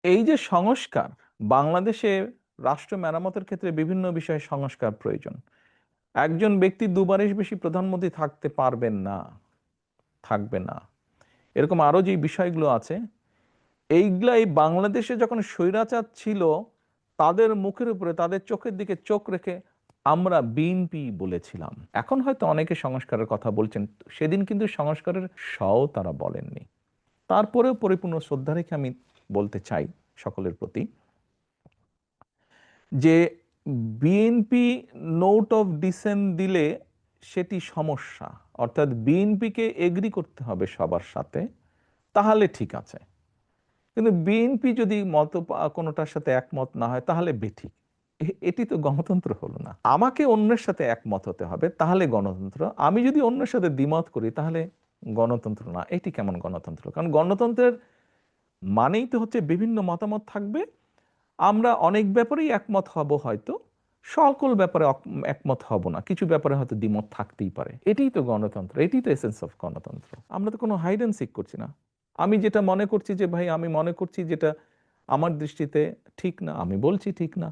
এই যে সংস্কার, বাংলাদেশে রাষ্ট্র মেরামতের ক্ষেত্রে বিভিন্ন বিষয়ে সংস্কার প্রয়োজন। একজন ব্যক্তি দুবারের বেশি প্রধানমন্ত্রী থাকতে পারবেন না, থাকবে না। এরকম আরো যে বিষয়গুলো আছে, এইগুলা এই বাংলাদেশে যখন স্বৈরাচার ছিল, তাদের মুখের উপরে, তাদের চোখের দিকে চোখ রেখে আমরা বিএনপি বলেছিলাম। এখন হয়তো অনেকে সংস্কারের কথা বলছেন, সেদিন কিন্তু সংস্কারের শও তারা বলেননি। তারপরেও পরিপূর্ণ শ্রদ্ধা রেখে আমি বলতে চাই সকলের প্রতি যে বিএনপি নোট অফ ডিসেন্ট দিলে সেটি সমস্যা। অর্থাৎ বিএনপিকে এগ্রি করতে হবে সবার সাথে, তাহলে ঠিক আছে। কিন্তু বিএনপি যদি কোনোটার সাথে একমত না হয় তাহলে বেঠিক। এটি তো গণতন্ত্র হলো না। আমাকে অন্যের সাথে একমত হতে হবে, তাহলে গণতন্ত্র। আমি যদি অন্যের সাথে দ্বিমত করি তাহলে গণতন্ত্র না। এটি কেমন গণতন্ত্র? কারণ গণতন্ত্রের মানেই তো হচ্ছে বিভিন্ন মতামত থাকবে, আমরা অনেক ব্যাপারেই একমত হব হয়তো, সকল ব্যাপারে একমত হব না, কিছু ব্যাপারে হয়তো দ্বিমত থাকতেই পারে। এটাই তো গণতন্ত্র, এটাই তো এসেন্স অফ গণতন্ত্র। আমরা তো কোনো হাইড অ্যান্ড সিক করছি না। আমি যেটা মনে করছি যে ভাই, আমি মনে করছি যেটা আমার দৃষ্টিতে ঠিক না, আমি বলছি ঠিক না।